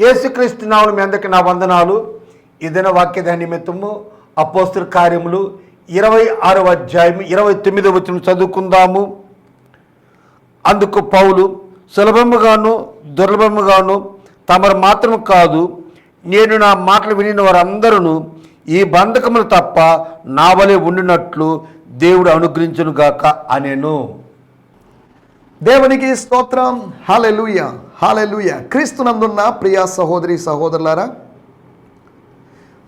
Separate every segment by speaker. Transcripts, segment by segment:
Speaker 1: యేసుక్రీస్తు నామమున మీ అందరికీ నా వందనాలు. ఇదిన వాక్య నిమిత్తము అపోస్తలుల కార్యములు 26వ అధ్యాయం 29వ వచనం చదువుకుందాము. అందుకు పౌలు, సులభముగాను దుర్లభముగాను తమరు మాత్రం కాదు, నేను నా మాటలు వినిన వారందరూ ఈ బంధకములు తప్ప నా వలె ఉండినట్లు దేవుడు అనుగ్రహించును గాక అనేను.
Speaker 2: దేవునికి స్తోత్రం. హల్లెలూయా, హల్లెలూయా. క్రీస్తునందున్న ప్రియ సహోదరి సహోదరులారా,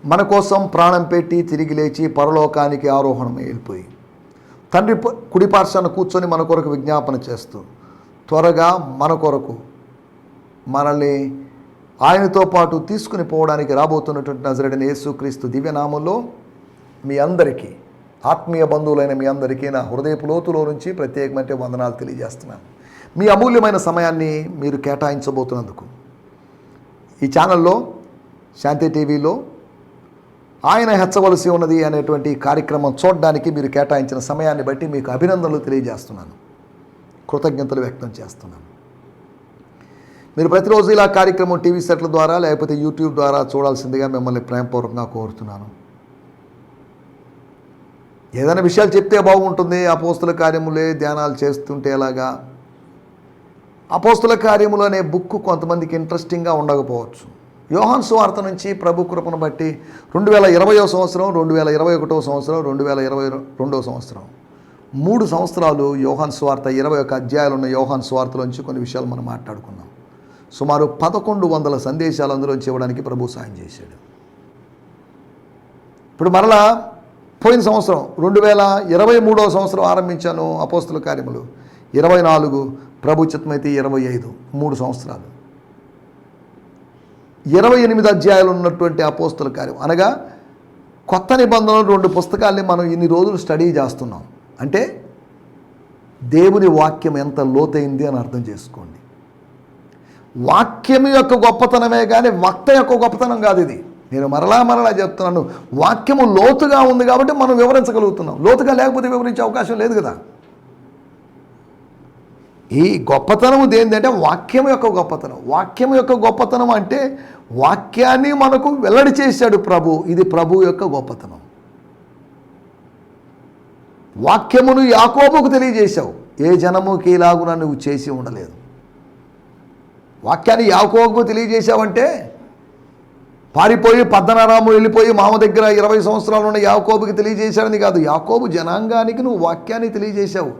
Speaker 2: మన కోసం ప్రాణం పెట్టి తిరిగి లేచి పరలోకానికి ఆరోహణం వెళ్ళిపోయి తండ్రి కుడిపార్శ్వాన కూర్చొని మన కొరకు విజ్ఞాపన చేస్తూ త్వరగా మన కొరకు మనల్ని ఆయనతో పాటు తీసుకుని పోవడానికి రాబోతున్నటువంటి నజరేయుడైన యేసుక్రీస్తు దివ్యనామంలో మీ అందరికీ, ఆత్మీయ బంధువులైన మీ అందరికీ నా హృదయపు లోతులో నుంచి ప్రత్యేకమైన వందనాలు తెలియజేస్తున్నాను. మీ అమూల్యమైన సమయాన్ని మీరు కేటాయించబోతున్నందుకు ఈ ఛానల్లో, శాంతి టీవీలో ఆయన హెచ్చవలసి ఉన్నది అనేటువంటి కార్యక్రమం చూడడానికి మీరు కేటాయించిన సమయాన్ని బట్టి మీకు అభినందనలు తెలియజేస్తున్నాను, కృతజ్ఞతలు వ్యక్తం చేస్తున్నాను. మీరు ప్రతిరోజు ఇలా కార్యక్రమం టీవీ సెట్ల ద్వారా లేకపోతే యూట్యూబ్ ద్వారా చూడాల్సిందిగా మిమ్మల్ని ప్రేమపూర్వకంగా కోరుతున్నాను. ఏదైనా విషయాలు చెప్తే బాగుంటుంది, అపోస్తల కార్యములే ధ్యానాలు చేస్తుంటే ఎలాగా? అపోస్తల కార్యములు అనే బుక్ కొంతమందికి ఇంట్రెస్టింగ్గా ఉండకపోవచ్చు. యోహాను సువార్త నుంచి ప్రభు కృపను బట్టి 2020వ సంవత్సరం, 2021వ సంవత్సరం, 2022వ సంవత్సరం 3 సంవత్సరాలు యోహాను సువార్త 21 అధ్యాయాలు ఉన్న యోహాను సువార్తలోంచి కొన్ని విషయాలు మనం మాట్లాడుకున్నాం. సుమారు 1100 సందేశాలు అందులోంచి ఇవ్వడానికి ప్రభు సాయం చేశాడు. ఇప్పుడు మరలా పోయిన సంవత్సరం 2023వ సంవత్సరం ఆరంభించాను అపోస్తల కార్యములు. 24 ప్రభు చిత్తమైతే 25 3 సంవత్సరాలు 28 అధ్యాయాలు ఉన్నటువంటి అపోస్తల కార్యం అనగా కొత్త నిబంధనలు 2 పుస్తకాల్ని మనం ఇన్ని రోజులు స్టడీ చేస్తున్నాం. అంటే దేవుని వాక్యం ఎంత లోతైంది అని అర్థం చేసుకోండి. వాక్యం యొక్క గొప్పతనమే కానీ వక్త యొక్క గొప్పతనం కాదు ఇది. నేను మరలా చెప్తున్నాను, వాక్యము లోతుగా ఉంది కాబట్టి మనం వివరించగలుగుతున్నాం. లోతుగా లేకపోతే వివరించే అవకాశం లేదు కదా. ఈ గొప్పతనము దేనిదంటే వాక్యం యొక్క గొప్పతనం. వాక్యం యొక్క గొప్పతనం అంటే వాక్యాన్ని మనకు వెల్లడి చేశాడు ప్రభు. ఇది ప్రభు యొక్క గొప్పతనం. వాక్యమును యాకోబుకు తెలియజేశావు, ఏ జనముకి ఇలాగున నువ్వు చేసి ఉండలేదు. వాక్యాన్ని యాకోబుకు తెలియజేశావంటే పారిపోయి పద్దనరాము వెళ్ళిపోయి మామ దగ్గర 20 సంవత్సరాలు ఉన్న యాకోబుకి తెలియజేశాడని కాదు. యాకోబు జనాంగానికి నువ్వు వాక్యాన్ని తెలియజేశావు.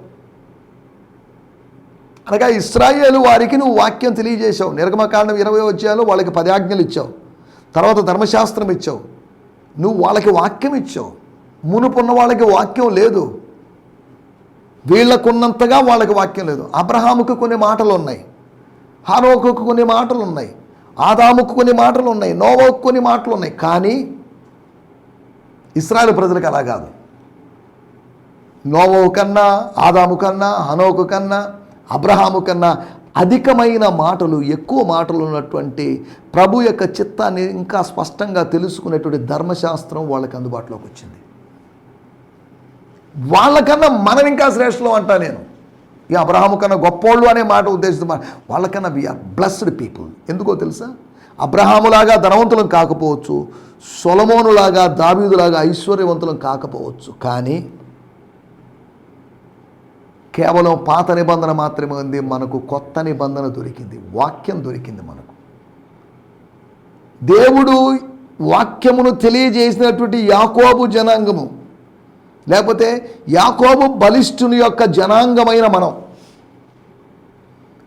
Speaker 2: అనగా ఇశ్రాయేలు వారికి నువ్వు వాక్యం తెలియజేశావు. నిర్గమకాండం 20వ అధ్యాయంలో వాళ్ళకి 10 ఆజ్ఞలు ఇచ్చావు, తర్వాత ధర్మశాస్త్రం ఇచ్చావు. నువ్వు వాళ్ళకి వాక్యం ఇచ్చావు. మునుపున్న వాళ్ళకి వాక్యం లేదు, వీళ్ళకున్నంతగా వాళ్ళకి వాక్యం లేదు. అబ్రహాముకు కొన్ని మాటలు ఉన్నాయి, హనోకుకు కొన్ని మాటలు ఉన్నాయి, ఆదాముకు కొన్ని మాటలు ఉన్నాయి, నోవాకు కొన్ని మాటలు ఉన్నాయి. కానీ ఇశ్రాయేలు ప్రజలకు అలా కాదు. నోవాకు కన్నా, ఆదాము కన్నా, హనోకు కన్నా, అబ్రహాము కన్నా అధికమైన మాటలు, ఎక్కువ మాటలు ఉన్నటువంటి ప్రభు యొక్క చిత్తాన్ని ఇంకా స్పష్టంగా తెలుసుకునేటువంటి ధర్మశాస్త్రం వాళ్ళకి అందుబాటులోకి వచ్చింది. వాళ్ళకన్నా మనం ఇంకా శ్రేష్ఠులం అంటా నేను. ఈ అబ్రహాము కన్నా గొప్పోళ్ళు అనే మాట ఉద్దేశిస్తూ వాళ్ళకన్నా వీఆర్ బ్లెస్డ్ పీపుల్. ఎందుకో తెలుసా? అబ్రహాములాగా ధనవంతులం కాకపోవచ్చు, సొలొమోనులాగా దావీదులాగా ఐశ్వర్యవంతులం కాకపోవచ్చు, కానీ కేవలం పాత నిబంధన మాత్రమే ఉంది. మనకు కొత్త నిబంధన దొరికింది, వాక్యం దొరికింది మనకు. దేవుడు వాక్యమును తెలియజేసినటువంటి యాకోబు జనాంగము, లేకపోతే యాకోబు బలిష్ఠుని యొక్క జనాంగమైన మనం.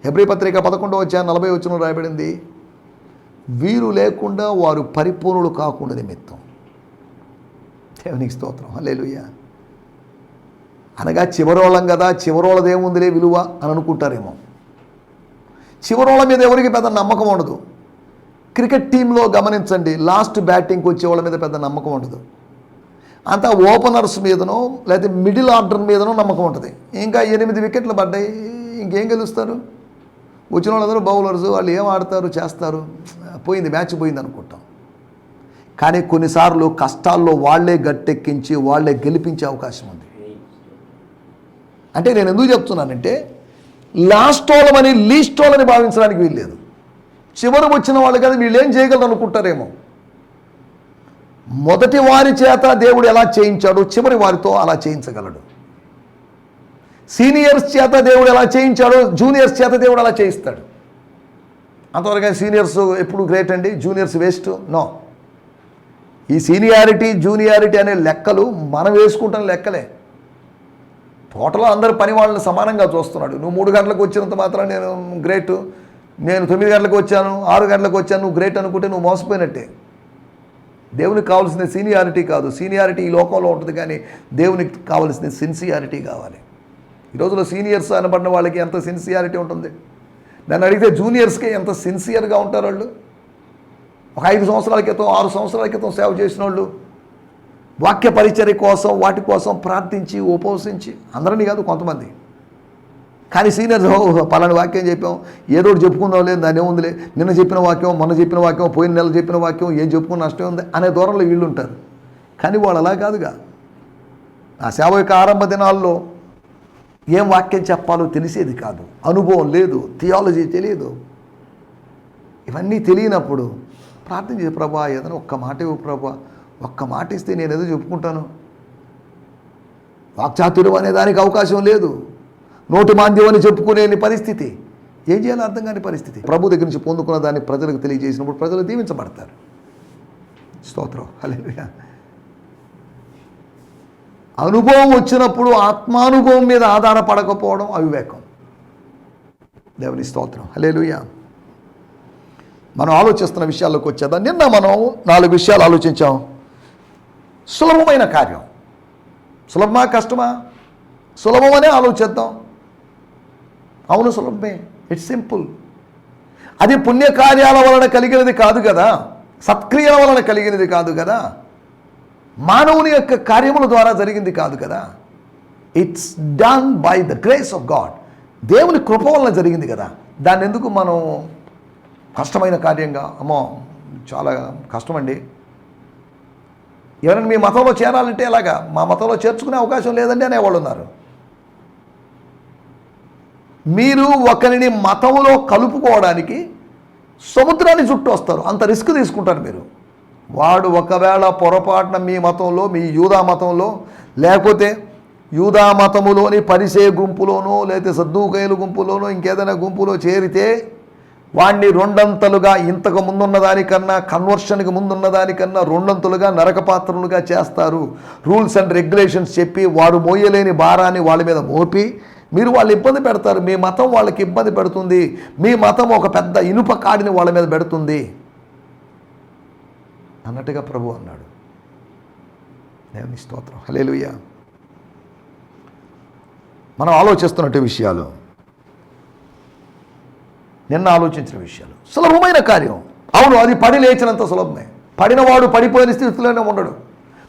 Speaker 2: హెబ్రీ పత్రిక 11వ అధ్యాయం 40వ వచనం రాయబడింది, వీరు లేకుండా వారు పరిపూర్ణులు కాకుండా నిమిత్తం. దేవునికి స్తోత్రం, హల్లెలూయా. అనగా చివరోళం కదా, చివరోళదేముందిలే విలువ అని అనుకుంటారేమో. చివరోళ్ళ మీద ఎవరికి పెద్ద నమ్మకం ఉండదు. క్రికెట్ టీంలో గమనించండి, లాస్ట్ బ్యాటింగ్కి వచ్చే వాళ్ళ మీద పెద్ద నమ్మకం ఉండదు. అంతా ఓపెనర్స్ మీదనో లేకపోతే మిడిల్ ఆర్డర్ మీదనో నమ్మకం ఉంటుంది. ఇంకా 8 వికెట్లు పడ్డాయి, ఇంకేం గెలుస్తారు? వచ్చిన వాళ్ళందరూ బౌలర్స్, వాళ్ళు ఏం ఆడతారు చేస్తారు, పోయింది, మ్యాచ్ పోయింది అనుకుంటాం. కానీ కొన్నిసార్లు కష్టాల్లో వాళ్ళే గట్టెక్కించి వాళ్ళే గెలిపించే అవకాశం ఉంది. అంటే నేను ఎందుకు చెప్తున్నానంటే లాస్ట్ వాళ్ళని లీస్ట్ వాళ్ళని భావించడానికి వీల్లేదు. చివరి వచ్చిన వాళ్ళు కదా వీళ్ళు ఏం చేయగలరు అనుకుంటారేమో. మొదటి వారి చేత దేవుడు ఎలా చేయించాడో చివరి వారితో అలా చేయించగలడు. సీనియర్స్ చేత దేవుడు ఎలా చేయించాడో జూనియర్స్ చేత దేవుడు అలా చేయిస్తాడు. అంతవరకు సీనియర్స్ ఎప్పుడు గ్రేట్ అండి, జూనియర్స్ వేస్ట్? నో. ఈ సీనియారిటీ జూనియారిటీ అనే లెక్కలు మనం వేసుకుంటున్న లెక్కలే. టోటల్గా అందరు పని వాళ్ళని సమానంగా చూస్తున్నాడు. నువ్వు 3 గంటలకు వచ్చినంత మాత్రం నేను గ్రేట్, నేను 9 గంటలకు వచ్చాను, 6 గంటలకు వచ్చాను, నువ్వు గ్రేట్ అనుకుంటే నువ్వు మోసపోయినట్టే. దేవునికి కావాల్సింది సీనియారిటీ కాదు. సీనియారిటీ ఈ లోకంలో ఉంటుంది, కానీ దేవునికి కావాల్సింది సిన్సియారిటీ కావాలి. ఈ రోజులో సీనియర్స్ అనబడిన వాళ్ళకి ఎంత సిన్సియారిటీ ఉంటుంది. నన్ను అడిగితే జూనియర్స్కి ఎంత సిన్సియర్గా ఉంటారు వాళ్ళు. ఒక 5 సంవత్సరాల క్రితం 6 సంవత్సరాల క్రితం సేవ చేసిన వాళ్ళు వాక్య పరిచర్య కోసం వాటి కోసం ప్రార్థించి ఉపవసించి, అందరినీ కాదు కొంతమంది. కానీ సీనియర్స్ పలాని వాక్యం చెప్పాం, ఏదో ఒకటి చెప్పుకుందాం లేదు, దాన్ని ఏముందిలే, నిన్న చెప్పిన వాక్యం, మొన్న చెప్పిన వాక్యం, పోయిన నెల చెప్పిన వాక్యం, ఏం చెప్పుకున్న నష్టం ఉంది అనే దూరంలో వీళ్ళు ఉంటారు. కానీ వాళ్ళు అలా కాదుగా. ఆ సేవ యొక్క ఆరంభ దినాల్లో ఏం వాక్యం చెప్పాలో తెలిసేది కాదు, అనుభవం లేదు, థియాలజీ తెలియదు. ఇవన్నీ తెలియనప్పుడు ప్రార్థన చేయ, ప్రభా ఏదైనా ఒక్క మాట ఇవ్వు ప్రభా, ఒక్క మాట ఇస్తే నేను ఏదో చెప్పుకుంటాను. వాక్చాతుర్యం అనే దానికి అవకాశం లేదు, నోటి మాంద్యం అని చెప్పుకునే పరిస్థితి, ఏం చేయాలో అర్థం కాని పరిస్థితి. ప్రభు దగ్గర నుంచి పొందుకున్న దాన్ని ప్రజలకు తెలియజేసినప్పుడు ప్రజలు దీవించబడతారు. స్తోత్రం, హల్లెలూయా. అనుభవం వచ్చినప్పుడు ఆత్మానుభవం మీద ఆధారపడకపోవడం అవివేకం. దేవుని స్తోత్రం, హల్లెలూయా. మనం ఆలోచిస్తున్న విషయాల్లోకి వచ్చేద్దాం. నిన్న మనం 4 విషయాలు ఆలోచించాం. సులభమైన కార్యం, సులభమా కష్టమా? సులభమనే ఆలోచిద్దాం. అవును సులభమే, ఇట్స్ సింపుల్. అది పుణ్యకార్యాల వలన కలిగినది కాదు కదా, సత్క్రియల వలన కలిగినది కాదు కదా, మానవుని యొక్క కార్యముల ద్వారా జరిగింది కాదు కదా. It's done by the grace of God. దేవుని కృప వలన జరిగింది కదా. దాన్ని ఎందుకు మనం కష్టమైన కార్యంగా, అమ్మో చాలా కష్టమండి, ఎవరైనా మీ మతంలో చేరాలంటే ఎలాగా, మా మతంలో చేర్చుకునే అవకాశం లేదండి అనేవాళ్ళు ఉన్నారు. మీరు ఒకరిని మతంలో కలుపుకోవడానికి సముద్రాన్ని చుట్టూ వస్తారు, అంత రిస్క్ తీసుకుంటారు మీరు. వాడు ఒకవేళ పొరపాటున మీ మతంలో, మీ యూదా మతంలో, లేకపోతే యూదా మతములోని పరిసే గుంపులోనో, లేకపోతే సద్దూకయ్యుల గుంపులోనో, ఇంకేదైనా గుంపులో చేరితే వాడిని 2 అంతలుగా, ఇంతకు ముందున్న దానికన్నా, కన్వర్షన్కి ముందున్న దానికన్నా 2 అంతలుగా నరకపాత్రులుగా చేస్తారు. రూల్స్ అండ్ రెగ్యులేషన్స్ చెప్పి వాడు మోయలేని భారాన్ని వాళ్ళ మీద మోపి మీరు వాళ్ళు ఇబ్బంది పెడతారు. మీ మతం వాళ్ళకి ఇబ్బంది పెడుతుంది. మీ మతం ఒక పెద్ద ఇనుప కాడిని వాళ్ళ మీద పెడుతుంది అన్నట్టుగా ప్రభు అన్నాడు. దేవుని స్తోత్రం, హల్లెలూయా. మనం ఆలోచిస్తున్నట్టు విషయాలు, నిన్న ఆలోచించిన విషయాలు, సులభమైన కార్యం. అవును, అది పడి లేచినంత సులభమే. పడినవాడు పడిపోయిన స్థితిలోనే ఉండడు.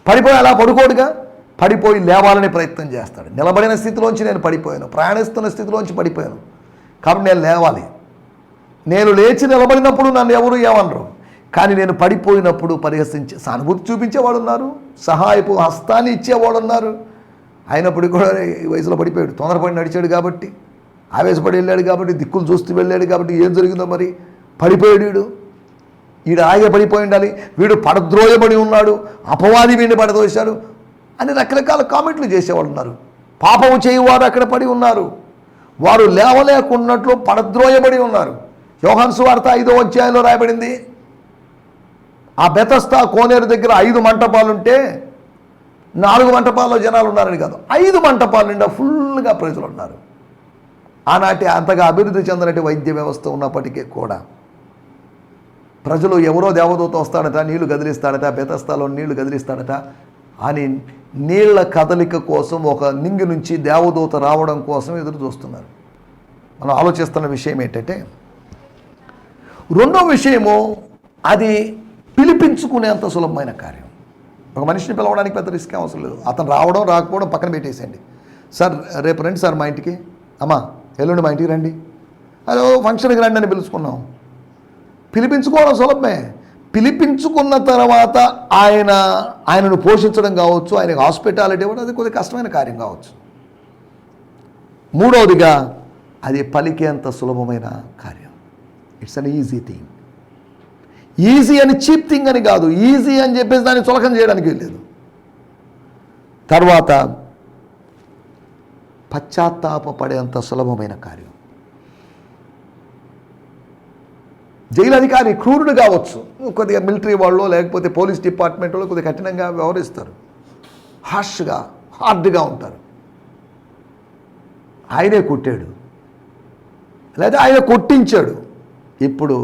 Speaker 2: పడిపోయి అలా పడుకోడుగా, పడిపోయి లేవాలని ప్రయత్నం చేస్తాడు. నిలబడిన స్థితిలోంచి నేను పడిపోయాను, ప్రయాణిస్తున్న స్థితిలోంచి పడిపోయాను, కాబట్టి నేను లేవాలి. నేను లేచి నిలబడినప్పుడు నన్ను ఎవరు ఏమనరు, కానీ నేను పడిపోయినప్పుడు పరిహసించి సానుభూతి చూపించేవాడు ఉన్నారు, సహాయపు హస్తాన్ని ఇచ్చేవాడు ఉన్నారు. అయినప్పటికీ కూడా ఈ వయసులో పడిపోయాడు, తొందరపడి నడిచాడు కాబట్టి, ఆవేశపడి వెళ్ళాడు కాబట్టి, దిక్కులు చూస్తూ వెళ్ళాడు కాబట్టి, ఏం జరిగిందో మరి పడిపోయాడు. వీడు ఆగే పడిపోయి ఉండాలి, వీడు పడద్రోయబడి ఉన్నాడు, అపవాది వీడిని పడదోశాడు అని రకరకాల కామెంట్లు చేసేవాళ్ళు ఉన్నారు. పాపము చేయువారు అక్కడ పడి ఉన్నారు, వారు లేవలేకున్నట్లు పడద్రోయబడి ఉన్నారు. యోహాను సువార్త 5వ అధ్యాయంలో రాయబడింది, ఆ బెతస్తా కోనేరు దగ్గర 5 మంటపాలుంటే 4 మంటపాల్లో జనాలు ఉన్నారని కాదు, 5 మంటపాల నిండా ఫుల్గా ప్రజలు ఉన్నారు. ఆనాటి అంతగా అభివృద్ధి చెందినట్టు వైద్య వ్యవస్థ ఉన్నప్పటికీ కూడా ప్రజలు ఎవరో దేవదూత వస్తాడట, నీళ్లు గదిలిస్తాడట, బెతస్తాలో నీళ్లు గదిలిస్తాడట అని నీళ్ల కదలిక కోసం, ఒక నింగి నుంచి దేవదూత రావడం కోసం ఎదురు చూస్తున్నారు. మనం ఆలోచిస్తున్న విషయం ఏంటంటే, రెండో విషయము, అది పిలిపించుకునేంత సులభమైన కార్యం. ఒక మనిషిని పిలవడానికి పెద్ద రిస్క్ అవసరం లేదు. అతను రావడం రాకపోవడం పక్కన పెట్టేసేయండి. సార్ రేపు రండి సార్ మా ఇంటికి, అమ్మా ఎల్లుండి మా ఇంటికి రండి, అదో ఫంక్షన్కి రండి అని పిలుచుకున్నాం. పిలిపించుకోవడం సులభమే. పిలిపించుకున్న తర్వాత ఆయనను పోషించడం కావచ్చు, ఆయనకు హాస్పిటాలిటీ ఇవ్వడం, అది కొద్దిగా కష్టమైన కార్యం కావచ్చు. మూడవదిగా, అది పలికేంత సులభమైన కార్యం. It's an easy thing. Easy అని చీప్ థింగ్ అని కాదు, ఈజీ అని చెప్పేసి దాన్ని చులకన చేయడానికి లేదు. తర్వాత పశ్చాత్తాపపడేంత సులభమైన కార్యం. జైలు అధికారి క్రూరుడు కావచ్చు, కొద్దిగా మిలిటరీ వాళ్ళు లేకపోతే పోలీస్ డిపార్ట్మెంట్ వాళ్ళు కొద్దిగా కఠినంగా వ్యవహరిస్తారు, హార్డ్గా ఉంటారు. ఆయనే కొట్టాడు లేదా ఆయన కొట్టించాడు. ఇప్పుడు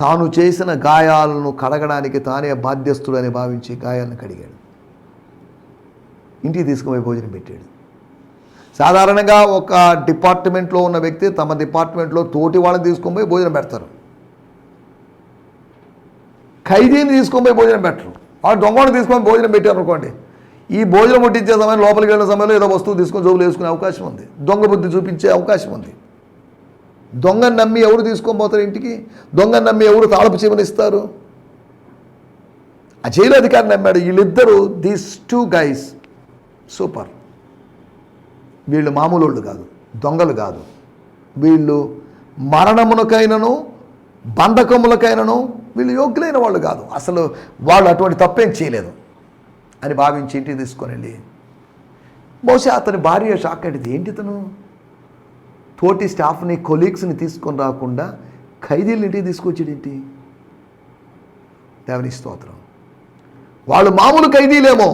Speaker 2: తాను చేసిన గాయాలను కడగడానికి తానే బాధ్యస్థుడని భావించి గాయాలను కడిగాడు, ఇంటికి తీసుకుపోయి భోజనం పెట్టాడు. సాధారణంగా ఒక డిపార్ట్మెంట్లో ఉన్న వ్యక్తి తమ డిపార్ట్మెంట్లో తోటి వాళ్ళని తీసుకొని పోయి భోజనం పెడతారు, ఖైదీని తీసుకొని పోయి భోజనం పెట్టరు. వాళ్ళు దొంగను తీసుకొని భోజనం పెట్టారు అనుకోండి, ఈ భోజనం ముట్టించే సమయం లోపలికి వెళ్ళిన సమయంలో ఏదో వస్తువు తీసుకొని జోబులు వేసుకునే అవకాశం ఉంది, దొంగ బుద్ధి చూపించే అవకాశం ఉంది. దొంగను నమ్మి ఎవరు తీసుకొని పోతారు ఇంటికి? దొంగను నమ్మి ఎవరు తాళపు చెవునిస్తారు? ఆ జైలు అధికారి నమ్మాడు. వీళ్ళిద్దరూ దీస్ 2 guys సూపర్. వీళ్ళు మామూలు వాళ్ళు కాదు, దొంగలు కాదు, వీళ్ళు మరణమునకైనను బంధకములకైనను వీళ్ళు యోగ్యులైన వాళ్ళు కాదు, అసలు వాళ్ళు అటువంటి తప్పేం చేయలేదు అని భావించి ఇంటికి తీసుకొని వెళ్ళి, బహుశా అతని భార్య షాక్ అయింది. ఏంటి తను తోటి స్టాఫ్ని కొలీగ్స్ని తీసుకొని రాకుండా ఖైదీలు ఇంటికి తీసుకొచ్చేదేంటి? దేవుని స్తోత్రం. వాళ్ళు మామూలు ఖైదీలేమో,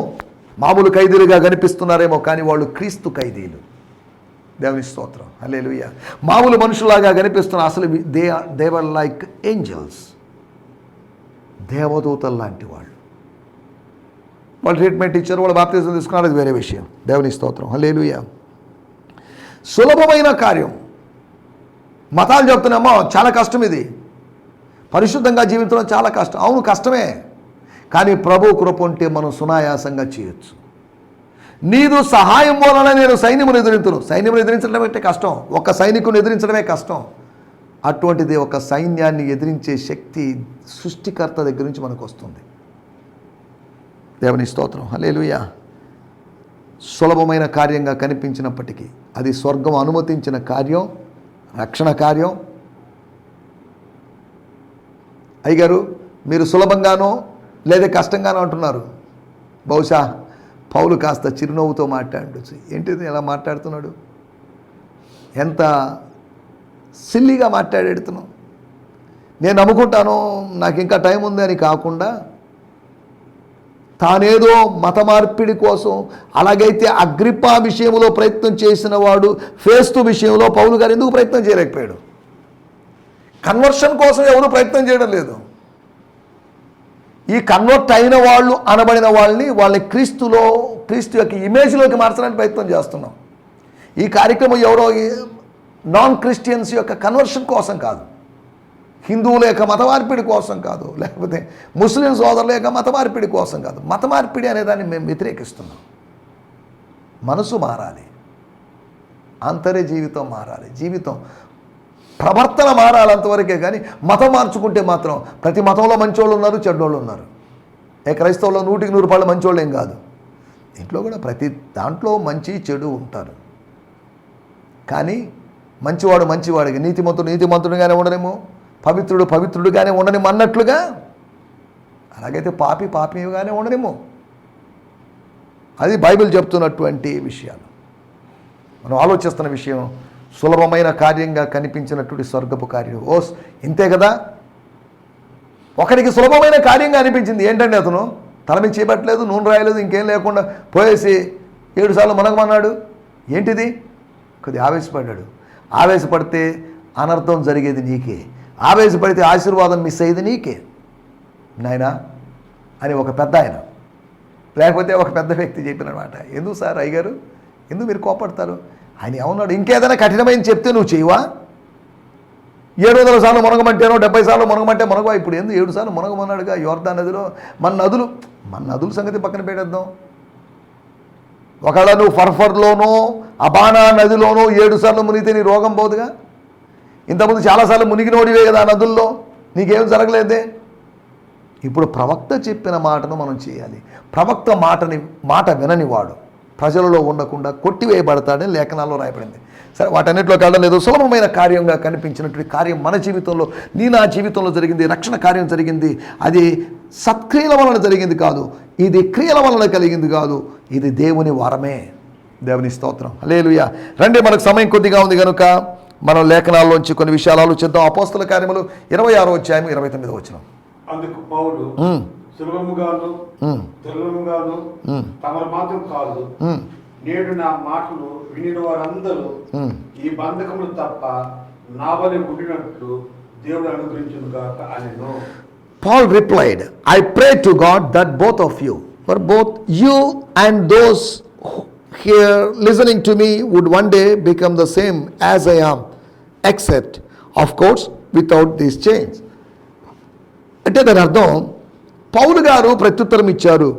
Speaker 2: మామూలు ఖైదీలుగా కనిపిస్తున్నారేమో, కానీ వాళ్ళు క్రీస్తు ఖైదీలు. దేవుని స్తోత్రం, హల్లెలూయా. మామూలు మనుషులాగా కనిపిస్తున్న అసలు దే వర్ లైక్ ఏంజల్స్, దేవదూతలు లాంటి వాళ్ళు. వాళ్ళు ట్రీట్మెంట్ ఇచ్చారు, వాళ్ళు బాప్తిజం తీసుకున్నారు, అది వేరే విషయం. దేవుని స్తోత్రం, హల్లెలూయా. సులభమైన కార్యం. మతాలు చెప్తున్నామో చాలా కష్టం, ఇది పరిశుద్ధంగా జీవించడం చాలా కష్టం. అవును కష్టమే, కానీ ప్రభు కృప ఉంటే మనం సునాయాసంగా చేయొచ్చు. నీదు సహాయం వలన నేను సైన్యమును ఎదిరింతును. సైన్యమును ఎదిరించడం అంటే కష్టం, ఒక సైనికుని ఎదిరించడమే కష్టం. అటువంటిది ఒక సైన్యాన్ని ఎదిరించే శక్తి సృష్టికర్త దగ్గర నుంచి మనకు వస్తుంది. దేవుని స్తోత్రం, హల్లెలూయా. సులభమైన కార్యంగా కనిపించినప్పటికీ అది స్వర్గం అనుమతించిన కార్యం, రక్షణ కార్యం. అయ్యగారు మీరు సులభంగానో లేదా కష్టంగానో అంటున్నారు. బహుశా పౌలు కాస్త చిరునవ్వుతో మాట్లాడచ్చు. ఏంటిది ఎలా మాట్లాడుతున్నాడు, ఎంత సిల్లీగా మాట్లాడేడుతున్నావు. నేను నమ్ముకుంటాను, నాకు ఇంకా టైం ఉంది అని కాకుండా తానేదో మత మార్పిడి కోసం, అలాగైతే అగ్రిప్పా విషయంలో ప్రయత్నం చేసిన వాడు ఫేస్తు విషయంలో పౌలు గారు ఎందుకు ప్రయత్నం చేయలేకపోయాడు? కన్వర్షన్ కోసం ఎవరు ప్రయత్నం చేయడం లేదు. ఈ కన్వర్ట్ అయిన వాళ్ళు అనబడిన వాళ్ళని క్రీస్తు యొక్క ఇమేజ్లోకి మార్చడానికి ప్రయత్నం చేస్తున్నాం. ఈ కార్యక్రమం ఎవరో నాన్ క్రిస్టియన్స్ యొక్క కన్వర్షన్ కోసం కాదు, హిందువుల యొక్క మత మార్పిడి కోసం కాదు, లేకపోతే ముస్లిం సోదరుల యొక్క మత మార్పిడి కోసం కాదు. మత మార్పిడి అనేదాన్ని మేము వ్యతిరేకిస్తున్నాం. మనసు మారాలి, అంతరే జీవితం మారాలి, జీవితం ప్రవర్తన మారాలి అంతవరకే. కానీ మతం మార్చుకుంటే మాత్రం ప్రతి మతంలో మంచోళ్ళు ఉన్నారు, చెడ్డోళ్ళు ఉన్నారు. క్రైస్తవులో 100% మంచోళ్ళు ఏం కాదు, ఇంట్లో కూడా ప్రతి దాంట్లో మంచి చెడు ఉంటారు. కానీ మంచివాడు మంచివాడిగా, నీతిమంతుడుగానే ఉండనేమో, పవిత్రుడుగానే ఉండనేమో అన్నట్లుగా, అలాగైతే పాపిగానే ఉండనేమో. అది బైబిల్ చెప్తున్నటువంటి విషయాలు. మనం ఆలోచిస్తున్న విషయం సులభమైన కార్యంగా కనిపించినటువంటి స్వర్గపు కార్యం. ఇంతే కదా, ఒకడికి సులభమైన కార్యంగా అనిపించింది. ఏంటంటే అతను తల మీద చేపట్టలేదు, నూనె రాయలేదు, ఇంకేం లేకుండా పోయేసి 7 సార్లు మునగమన్నాడు. ఏంటిది? కొద్దిగా ఆవేశపడ్డాడు. ఆవేశపడితే అనర్థం జరిగేది నీకే, ఆవేశపడితే ఆశీర్వాదం మిస్ అయ్యేది నీకే నాయనా అని ఒక పెద్ద ఆయన, లేకపోతే ఒక పెద్ద వ్యక్తి చెప్పినమాట. ఎందుకు సార్ అయ్యగారు, ఎందుకు మీరు కోపడతారు? ఆయన ఏమన్నాడు, ఇంకేదైనా కఠినమైన చెప్తే నువ్వు చేయవా? 700 సార్లు మునగమంటేనో 70 సార్లు మునగమంటే మునగవా? ఇప్పుడు ఎందుకు 7 సార్లు మునగమన్నాడుగా యోర్దాను నదిలో. మన నదుల సంగతి పక్కన పెట్టేద్దాం. ఒకవేళ నువ్వు ఫర్ఫర్లోనో అబానా నదిలోనో 7 సార్లు మునిగితే నీ రోగం పోదుగా. ఇంతకుముందు చాలాసార్లు మునిగినోడివే కదా ఆ నదుల్లో, నీకేం జరగలేదే. ఇప్పుడు ప్రవక్త చెప్పిన మాటను మనం చేయాలి. ప్రవక్త మాట విననివాడు ప్రజలలో ఉండకుండా కొట్టివేయబడతాడని లేఖనాల్లో రాయబడింది. సరే, వాటన్నిటిలోకి వెళ్ళడం లేదు. సులభమైన కార్యంగా కనిపించినటువంటి కార్యం మన జీవితంలో, నా జీవితంలో జరిగింది. రక్షణ కార్యం జరిగింది. అది సత్క్రియల వలన జరిగింది కాదు, ఇది క్రియల వలన కలిగింది కాదు, ఇది దేవుని వరమే. దేవుని స్తోత్రం, హల్లెలూయా. రండి, మనకు సమయం కొద్దిగా ఉంది కనుక మనం లేఖనాల్లోంచి కొన్ని విషయాలు ఆలోచిద్దాం. అపోస్తల కార్యములు 26వ అధ్యాయం 29వ వచనం.
Speaker 1: అందుకు పౌలు, సులభముగాను దుర్లభముగాను తమరు మాత్రం కాదు, నేడు నా మాటలు వినిన వారందరూ ఈ బంధకములు తప్ప నా వలె ఉండినట్లు దేవుడు అనుగ్రహించును గాక అనెను.
Speaker 2: Paul replied, I pray to God that both of you, for both you and those here listening to me would one day become the same as I am, except, of course, without these chains. అంటే దాని అర్థం, పౌలు గారు ప్రత్యుత్తరం ఇచ్చారు.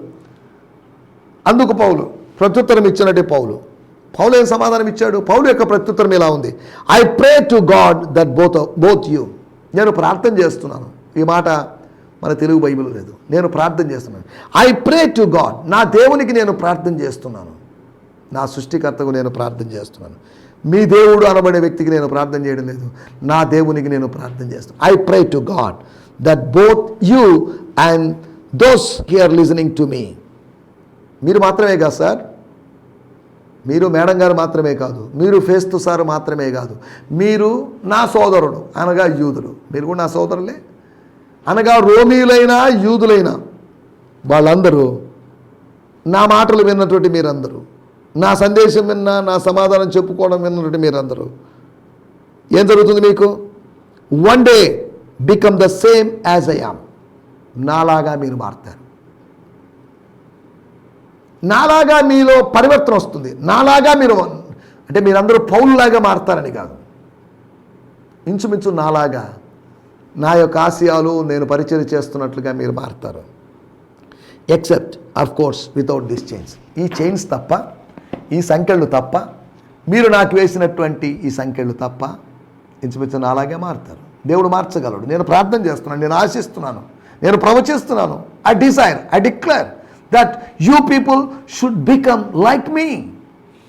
Speaker 2: అందుకు పౌలు ప్రత్యుత్తరం ఇచ్చినట్టే పౌలు ఏం సమాధానం ఇచ్చాడు? పౌలు యొక్క ప్రత్యుత్తరం ఇలా ఉంది. I pray to God that both you. నేను ప్రార్థన చేస్తున్నాను. ఈ మాట మన తెలుగు బైబిల్ లేదు. నేను ప్రార్థన చేస్తున్నాను. ఐ ప్రే టు గాడ్, నా దేవునికి నేను ప్రార్థన చేస్తున్నాను. నా సృష్టికర్తకు నేను ప్రార్థన చేస్తున్నాను. మీ దేవుడు అనబడే వ్యక్తికి నేను ప్రార్థన చేయడం లేదు, నా దేవునికి నేను ప్రార్థన చేస్తున్నాను. I pray to God that both you and those here listening to me. మీరు మాత్రమే కాదు సార్, మీరు మేడం గారు మాత్రమే కాదు, మీరు ఫేస్తు సార్ మాత్రమే కాదు, మీరు నా సోదరుడు అనగా యూదులు, మీరు కూడా నా సోదరులే. అనగా రోమీయులైనా యూదులైనా వాళ్ళందరూ, నా మాటలు విన్నటువంటి మీరందరూ, నా సందేశం విన్నా, నా సమాధానం చెప్పుకోవడం విన్నటువంటి మీరందరూ, ఏం జరుగుతుంది మీకు? One day become the same as I am. నాలాగా మీరు మారుతారు. నాలాగా మీలో పరివర్తన వస్తుంది. నాలాగా మీరు, అంటే మీరందరూ పౌలులాగా మారుతారని కాదు, ఇంచుమించు నాలాగా, నా యొక్క ఆశయాలు నేను పరిచయం చేస్తున్నట్లుగా మీరు మారుతారు. Except of course without this chains. ఈ చైన్స్ తప్ప, ఈ సంఖ్యలు తప్ప, మీరు నాకు వేసినటువంటి ఈ సంఖ్యలు తప్ప ఇంచుమించు నాలాగే మారుతారు. దేవుడు మార్చగలడు. నేను ప్రార్థన చేస్తున్నాను, నేను ఆశిస్తున్నాను, నేను ప్రవచిస్తున్నాను. I desire, I declare that you people should become like me.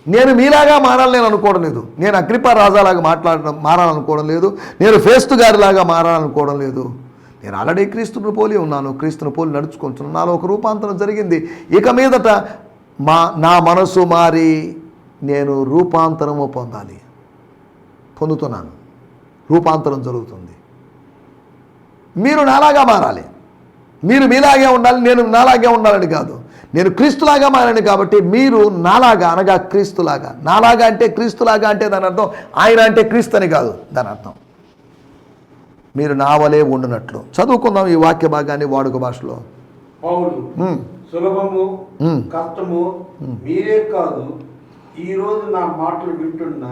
Speaker 2: నేను మీలాగా మారాలని నేను అనుకోవడం లేదు. నేను అగ్రిపా రాజాలాగా మారాలనుకోవడం లేదు. నేను ఫేస్తు గారిలాగా మారాలనుకోవడం లేదు. నేను ఆల్రెడీ క్రీస్తుని పోలి ఉన్నాను, క్రీస్తుని పోలి నడుచుకుంటున్నాను. నాలో ఒక రూపాంతరం జరిగింది. ఇక మీదట నా మనసు మారి నేను రూపాంతరము పొందుతున్నాను. రూపాంతరం జరుగుతుంది. మీరు నాలాగా మారాలి. మీరు మీలాగే ఉండాలి, నేను నాలాగే ఉండాలని కాదు. నేను క్రీస్తులాగా మారాను కాబట్టి మీరు నాలాగా, అనగా క్రీస్తులాగా. నాలాగా అంటే క్రీస్తులాగా అంటే దాని అర్థం ఆయన అంటే క్రీస్తు అని కాదు. దాని అర్థం మీరు నా వలే ఉండునట్లు. చదువుకుందాం ఈ వాక్య భాగాన్ని వాడుక భాషలో.
Speaker 1: పౌలు, సులభము కష్టము మీరే కాదు, ఈరోజు నా మాటలు వింటున్న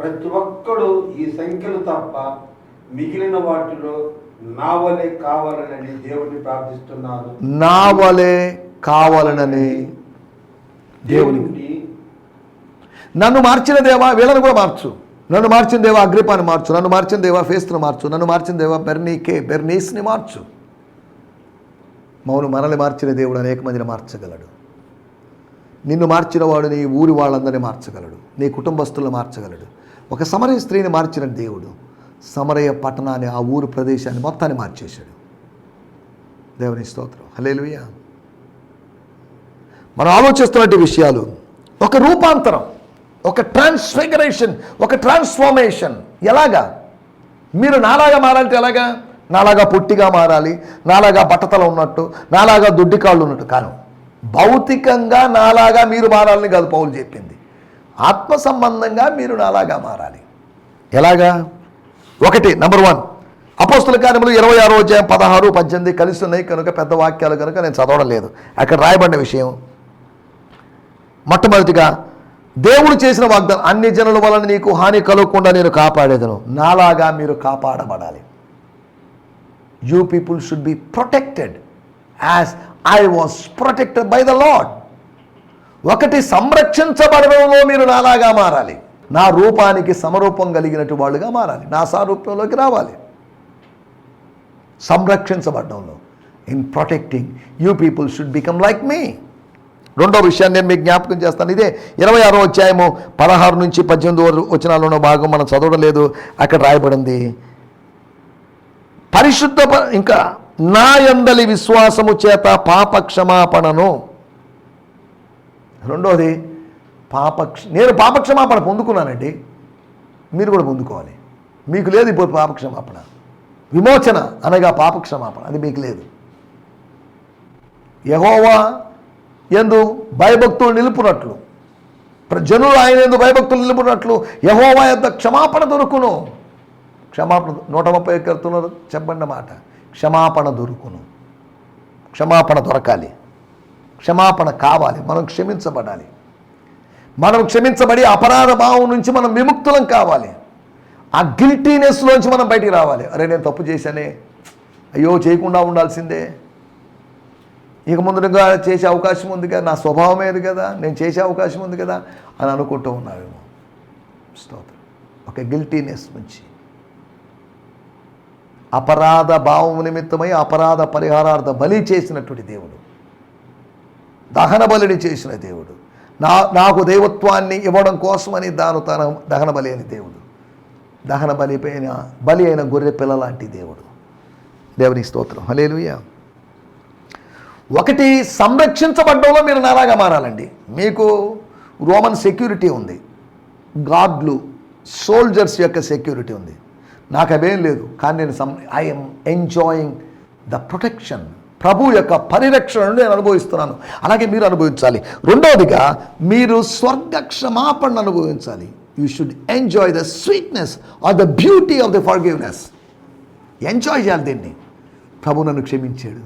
Speaker 1: ప్రతి ఒక్కడు ఈ సంఖ్యలు తప్ప మిగిలిన వాటిలో నా వలే కావాలని దేవుడిని ప్రార్థిస్తున్నాను.
Speaker 2: నా వలే కావాలనని దేవునికి. నన్ను మార్చిన దేవా వీళ్ళని కూడా మార్చు. నన్ను మార్చిన దేవా అగ్రిపాని మార్చు. నన్ను మార్చిన దేవా ఫేస్తును మార్చు. నన్ను మార్చిన దేవా బెర్నీస్ని మార్చు. మౌను మనల్ని మార్చిన దేవుడు అనేక మందిని మార్చగలడు. నిన్ను మార్చిన వాడు నీ ఊరి వాళ్ళందరినీ మార్చగలడు. నీ కుటుంబస్తులను మార్చగలడు. ఒక సమరయ స్త్రీని మార్చిన దేవుడు సమరయ పట్టణాన్ని, ఆ ఊరు ప్రదేశాన్ని మొత్తాన్ని మార్చేశాడు. దేవుని స్తోత్రం, హల్లెలూయా. మనం ఆలోచిస్తున్నటువంటి విషయాలు, ఒక రూపాంతరం, ఒక ట్రాన్స్ఫిగరేషన్, ఒక ట్రాన్స్ఫార్మేషన్. ఎలాగా? మీరు నాలాగా మారాలంటే ఎలాగా? నాలాగా పొట్టిగా మారాలి, నాలాగా బట్టతల ఉన్నట్టు, నాలాగా దుడ్డికాళ్ళు ఉన్నట్టు కాను. భౌతికంగా నాలాగా మీరు మారాలని కాదు పౌలు చెప్పింది. ఆత్మ సంబంధంగా మీరు నాలాగా మారాలి. ఎలాగా? ఒకటి, నంబర్ 1, అపోస్తల కార్యములు 26వ అధ్యాయం 16, 18 కలిసి ఉన్నాయి కనుక పెద్ద వాక్యాలు కనుక నేను చదవడం లేదు. అక్కడ రాయబడిన విషయం మొట్టమొదటిగా, దేవుడు చేసిన వాగ్దానం, అన్ని జనుల వలన నీకు హాని కలగకుండా నేను కాపాడేదను. నాలాగా మీరు కాపాడబడాలి. You people should be protected as I was protected by the Lord. ఒకటి, సంరక్షించబడడంలో మీరు నాలాగా మారాలి. నా రూపానికి సమరూపం కలిగినట్టు వాళ్ళుగా మారాలి. నా సారూప్యంలోకి రావాలి. సంరక్షించబడడంలో, in protecting you people should become like me. రెండో విషయాన్ని నేను మీకు జ్ఞాపకం చేస్తాను. ఇదే 26వ అధ్యాయము 16 నుంచి 18 వచనాల్లో ఉన్న భాగం మనం చదవడం లేదు. అక్కడ రాయబడింది, పరిశుద్ధ ఇంకా నా యందలి విశ్వాసము చేత పాప క్షమాపణను. రెండోది నేను పాప క్షమాపణ పొందుకున్నానండి, మీరు కూడా పొందుకోవాలి. మీకు లేదు ఇప్పుడు పాప క్షమాపణ, విమోచన అనగా పాప క్షమాపణ, అది మీకు లేదు. యెహోవా యందు భయభక్తులు నిలుపునట్లు, జనులు ఆయన యందు భయభక్తులు నిలుపునట్లు యెహోవా యొద్ద క్షమాపణ దొరుకును. క్షమాపణ 130 కీర్తనలో చెప్పండి మాట, క్షమాపణ దొరుకును. క్షమాపణ దొరకాలి, క్షమాపణ కావాలి, మనం క్షమించబడాలి. మనం క్షమించబడి అపరాధ భావం నుంచి మనం విముక్తులం కావాలి. ఆ గిల్టీనెస్లోంచి మనం బయటికి రావాలి. అరే నేను తప్పు చేశానే, అయ్యో చేయకుండా ఉండాల్సిందే, ఇక ముందుగా చేసే అవకాశం ఉంది కదా, నా స్వభావం ఏది కదా, నేను చేసే అవకాశం ఉంది కదా అని అనుకుంటూ ఉన్నావేమో. స్తోత్రం. ఒక గిల్టీనెస్ నుంచి, అపరాధ భావం నిమిత్తమై అపరాధ పరిహారార్థ బలి చేసినటువంటి దేవుడు, దహన బలిని చేసిన దేవుడు, నాకు దైవత్వాన్ని ఇవ్వడం కోసమని తన దహన బలి అని దేవుడు, దహన బలి అయిన గొర్రె పిల్ల లాంటి దేవుడు. దేవునికి స్తోత్రం. హల్లెలూయా. ఒకటి, సంరక్షించబడ్డంలో మీరు నాలాగా మారాలండి. మీకు రోమన్ సెక్యూరిటీ ఉంది, గార్డ్లు సోల్జర్స్ యొక్క సెక్యూరిటీ ఉంది. నాకు అవేం లేదు, కానీ నేను ఐఎమ్ ఎంజాయింగ్ ద ప్రొటెక్షన్, ప్రభు యొక్క పరిరక్షణను నేను అనుభవిస్తున్నాను. అలాగే మీరు అనుభవించాలి. రెండవదిగా మీరు స్వర్గ క్షమాపణను అనుభవించాలి. You should enjoy the sweetness or the beauty of the forgiveness. Enjoy చేయాలి దీన్ని. ప్రభు నన్ను క్షమించాడు,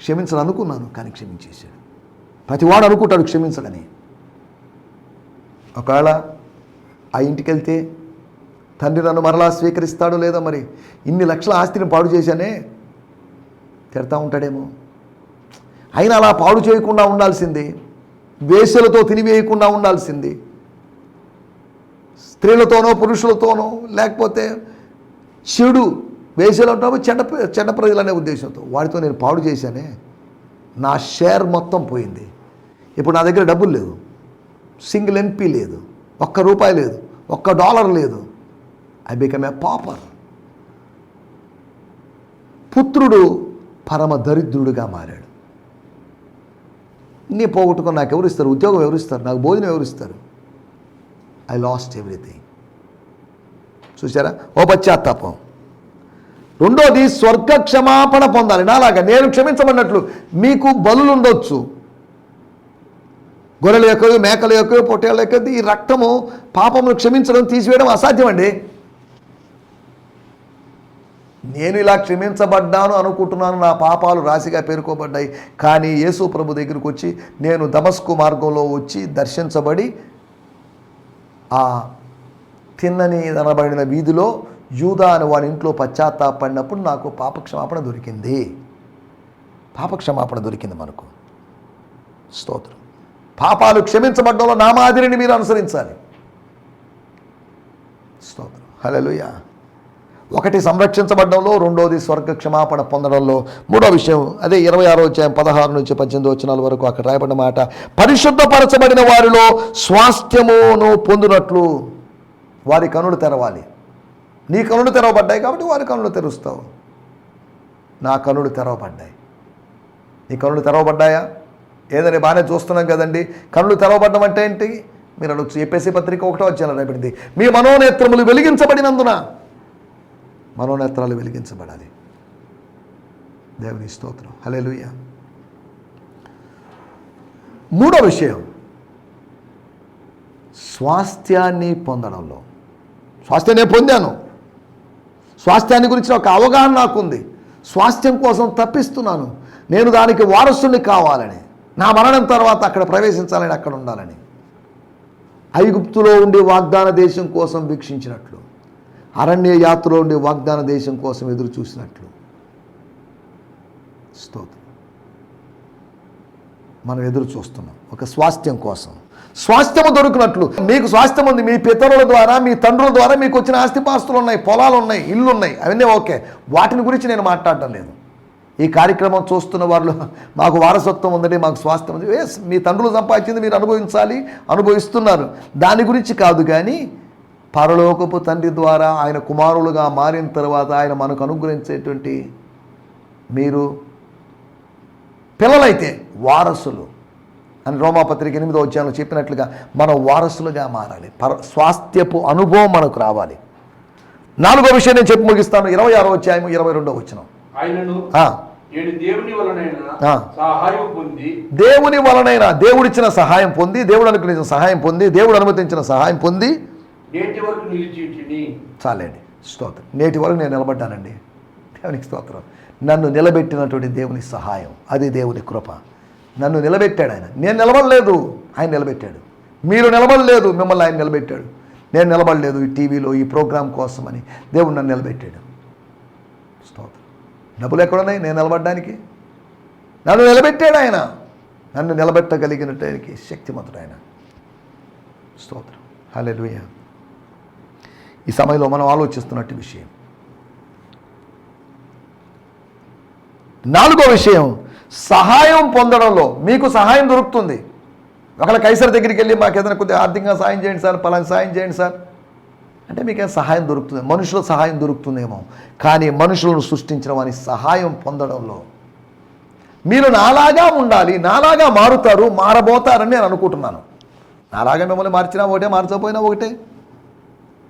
Speaker 2: క్షమించాలని అనుకున్నాను కానీ క్షమించేశాడు. ప్రతివాడు అనుకుంటాడు క్షమించడని. ఒకవేళ ఆ ఇంటికి వెళ్తే తండ్రి నన్ను మరలా స్వీకరిస్తాడో లేదా, మరి ఇన్ని లక్షల ఆస్తిని పాడు చేశానే తిడతా ఉంటాడేమో. అయినా అలా పాడు చేయకుండా ఉండాల్సింది, వేశ్యలతో తినివేయకుండా ఉండాల్సింది, స్త్రీలతోనో పురుషులతోనో, లేకపోతే చెడు వేశ్యలు అంటాము చెడ్డ ప్రజలు అనే ఉద్దేశంతో వాడితో నేను పాడు చేశానే, నా షేర్ మొత్తం పోయింది. ఇప్పుడు నా దగ్గర డబ్బులు లేవు, సింగిల్ ఎన్పీ లేదు, ₹1 లేదు, $1 లేదు. I become a pauper. పుత్రుడు పరమ దరిద్రుడిగా మారాడు. నీ పోగొట్టుకొని నాకు ఎవరిస్తారు, ఉద్యోగం ఎవరిస్తారు, నాకు భోజనం ఎవరిస్తారు. I lost everything. చూసారా, ఓ పశ్చాత్తాపం. రెండోది, స్వర్గ క్షమాపణ పొందాలి. నాలాగా నేను క్షమించబడినట్లు మీకు బలులు ఉండొచ్చు, గొర్రెల యొక్క, మేకల యొక్క, పొట్టేళ్ళ యొక్క. ఈ రక్తము పాపమును క్షమించడం, తీసివేయడం అసాధ్యం అండి. నేను ఇలా క్షమించబడ్డాను అనుకుంటున్నాను, నా పాపాలు రాశిగా పేర్కోబడ్డాయి. కానీ యేసు ప్రభు దగ్గరికి వచ్చి, నేను దమస్కు మార్గంలో వచ్చి దర్శించబడి ఆ తిన్నని అనబడిన వీధిలో యూదా అని వాడి ఇంట్లో పశ్చాత్తాపడినప్పుడు నాకు పాపక్షమాపణ దొరికింది. పాపక్షమాపణ దొరికింది మనకు. స్తోత్రం. పాపాలు క్షమించబడ్డంలో నా మాదిరిని మీరు అనుసరించాలి. స్తోత్రం. హల్లెలూయా. ఒకటి సంరక్షించబడ్డంలో, రెండోది స్వర్గ క్షమాపణ పొందడంలో. మూడో విషయం అదే 26వ అధ్యాయం 16 నుంచి 18 వచనాల వరకు అక్కడ రాయబడిన మాట, పరిశుద్ధపరచబడిన వారిలో స్వాస్థ్యమును పొందినట్లు వారి కనులు తెరవాలి. నీ కనులు తెరవబడ్డాయి కాబట్టి వారి కనులు తెరుస్తావు. నా కనులు తెరవబడ్డాయి. నీ కనులు తెరవబడ్డాయా? ఏదని బాగానే చూస్తున్నాం కదండి. కనులు తెరవబడ్డం అంటే ఏంటి? మీరు అడగచ్చు. ఎఫెసీ పత్రిక 1వ అధ్యాయంలో రాయబడింది, మీ మనోనేత్రములు వెలిగించబడినందున. మనోనేత్రాలు వెలిగించబడాలి. దేవుని స్తోత్రం. హల్లెలూయా. మూడో విషయం, స్వాస్థ్యాన్ని పొందడంలో. స్వాస్థ్యం నేను పొందాను, స్వాస్థ్యాన్ని గురించి ఒక అవగాహన నాకుంది, స్వాస్థ్యం కోసం తప్పిస్తున్నాను, నేను దానికి వారసుని కావాలని, నా మరణం తర్వాత అక్కడ ప్రవేశించాలని, అక్కడ ఉండాలని. ఐగుప్తులో ఉండి వాగ్దాన దేశం కోసం వీక్షించినట్లు, అరణ్య యాత్రలో ఉండి వాగ్దాన దేశం కోసం ఎదురు చూసినట్లు. స్తోత్రం. మనం ఎదురు చూస్తున్నాం ఒక స్వాస్థ్యం కోసం. స్వాస్థ్యము దొరికినట్లు. మీకు స్వాస్థ్యం ఉంది, మీ పితరుల ద్వారా, మీ తండ్రుల ద్వారా మీకు వచ్చిన ఆస్తిపాస్తులు ఉన్నాయి, పొలాలు ఉన్నాయి, ఇల్లు ఉన్నాయి, అవన్నీ ఓకే. వాటిని గురించి నేను మాట్లాడటం లేదు. ఈ కార్యక్రమం చూస్తున్న వాళ్ళు మాకు వారసత్వం ఉందండి, మాకు స్వాస్థ్యం ఉంది. మీ తండ్రులు సంపాదించింది మీరు అనుభవించాలి, అనుభవిస్తున్నారు. దాని గురించి కాదు, కానీ పరలోకపు తండ్రి ద్వారా ఆయన కుమారులుగా మారిన తర్వాత ఆయన మనకు అనుగ్రహించేటువంటి మీరు పిల్లలైతే వారసులు అని రోమాపత్రిక 8వ అధ్యాయంలో చెప్పినట్లుగా మనం వారసులుగా మారాలి. స్వాస్థ్యపు అనుభవం మనకు రావాలి. 4వ విషయం నేను చెప్పి ముగిస్తాను. 26వ అధ్యాయం 22వ వచనం. దేవుని వలనైనా దేవుడిచ్చిన సహాయం పొంది, దేవుడు అనుగ్రహించిన సహాయం పొంది, దేవుడు అనుమతించిన సహాయం పొంది చాలండి. స్తోత్రం. నేటి వరకు నేను నిలబడ్డానండి. దేవునికి స్తోత్రం. నన్ను నిలబెట్టినటువంటి దేవుని సహాయం, అది దేవుని కృప. నన్ను నిలబెట్టాడు ఆయన. నేను నిలబడలేదు, ఆయన నిలబెట్టాడు. మీరు నిలబడలేదు, మిమ్మల్ని ఆయన నిలబెట్టాడు. నేను నిలబడలేదు ఈ టీవీలో ఈ ప్రోగ్రాం కోసమని, దేవుడు నన్ను నిలబెట్టాడు. స్తోత్రం. డబ్బులు ఎక్కడున్నాయి నేను నిలబడడానికి? నన్ను నిలబెట్టాడు ఆయన. నన్ను నిలబెట్టగలిగినటానికి శక్తిమంతుడు ఆయన. స్తోత్రం. హల్లెలూయా. ఈ సమయంలో మనం ఆలోచిస్తున్నట్టు విషయం. 4వ విషయం, సహాయం పొందడంలో మీకు సహాయం దొరుకుతుంది. ఒకవేళ కైసర్ దగ్గరికి వెళ్ళి మాకు ఏదైనా కొద్దిగా ఆర్థికంగా సాయం చేయండి సార్, పలానా సాయం చేయండి సార్ అంటే మీకేం సహాయం దొరుకుతుంది? మనుషుల సహాయం దొరుకుతుందేమో, కానీ మనుషులను సృష్టించిన వారి సహాయం పొందడంలో మీరు నాలాగా ఉండాలి, నాలాగా మారుతారు, మారబోతారని నేను అనుకుంటున్నాను. నాలాగా మిమ్మల్ని మార్చినా ఒకటే, మార్చకపోయినా ఒకటే.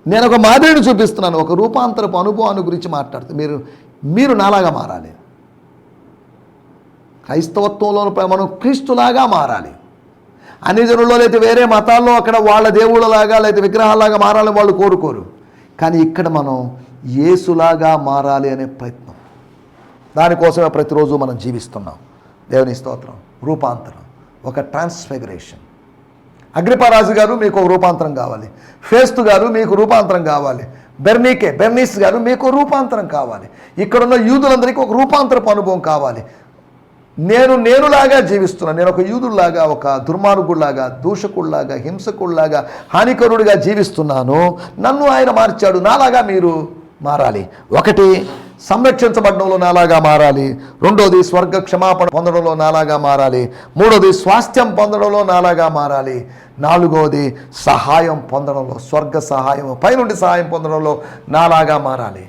Speaker 2: నేను ఒక మాదిరిని చూపిస్తున్నాను, ఒక రూపాంతరపు అనుభవాన్ని గురించి మాట్లాడుతూ మీరు నాలాగా మారాలి. క్రైస్తవత్వంలో మనం క్రీస్తులాగా మారాలి. అన్ని జనుల్లో అయితే వేరే మతాల్లో అక్కడ వాళ్ళ దేవుళ్ళలాగా లేదా విగ్రహాలాగా మారాలని వాళ్ళు కోరుకోరు. కానీ ఇక్కడ మనం యేసులాగా మారాలి అనే ప్రయత్నం, దానికోసమే ప్రతిరోజు మనం జీవిస్తున్నాం. దేవుని స్తోత్రం. రూపాంతరం, ఒక ట్రాన్స్ఫిగరేషన్. అగ్రిపారాజు గారు మీకు ఒక రూపాంతరం కావాలి, ఫేస్తు గారు మీకు రూపాంతరం కావాలి, బెర్నీస్ గారు మీకు రూపాంతరం కావాలి, ఇక్కడున్న యూదులందరికీ ఒక రూపాంతరపు అనుభవం కావాలి. నేనులాగా జీవిస్తున్నాను, నేను ఒక యూదుల్లాగా, ఒక దుర్మార్గుడిలాగా, దూషకుడిలాగా, హింసకుడిలాగా, హానికరుడిగా జీవిస్తున్నాను. నన్ను ఆయన మార్చాడు, నాలాగా మీరు మారాలి. ఒకటి, సంరక్షించబడడంలో నాలాగా మారాలి. రెండోది, స్వర్గ క్షమాపణ పొందడంలో నాలాగా మారాలి. మూడోది, స్వాస్థ్యం పొందడంలో నాలాగా మారాలి. నాలుగోది, సహాయం పొందడంలో, స్వర్గ సహాయం, పైనుండి సహాయం పొందడంలో నాలాగా మారాలి.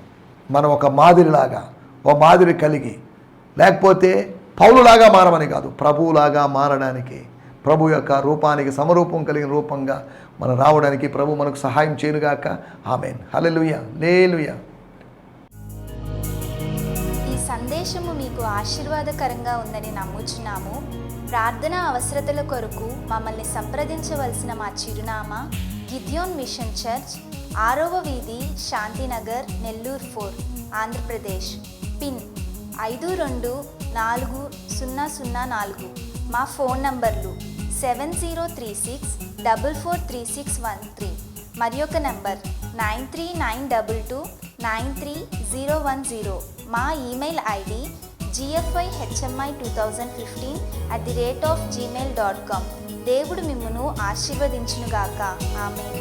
Speaker 2: మనం ఒక మాదిరిలాగా, ఓ మాదిరి కలిగి, లేకపోతే పౌలులాగా మారమని కాదు, ప్రభువులాగా మారడానికి, ప్రభు యొక్క రూపానికి సమరూపం కలిగిన రూపంగా మనం రావడానికి ప్రభు మనకు సహాయం చేయనుగాక. ఆమేన్. హల్లెలూయా. హల్లెలూయా.
Speaker 3: ఈ సందేశము మీకు ఆశీర్వాదకరంగా ఉందని నమ్ముచున్నాము. ప్రార్థనా అవసరతల కొరకు మమ్మల్ని సంప్రదించవలసిన మా చిరునామా గిద్యోన్ మిషన్ చర్చ్, 6వ వీధి, శాంతినగర్, నెల్లూరు 4, ఆంధ్రప్రదేశ్. పిన్ 524004. మా ఫోన్ నంబర్లు 7036443613 మరి ఒక నంబర్ 9392293010. మా ఈమెయిల్ ఐడి gfihmi2015@gmail.com. దేవుడు మిమ్మును ఆశీర్వదించునుగాక. ఆమేన్.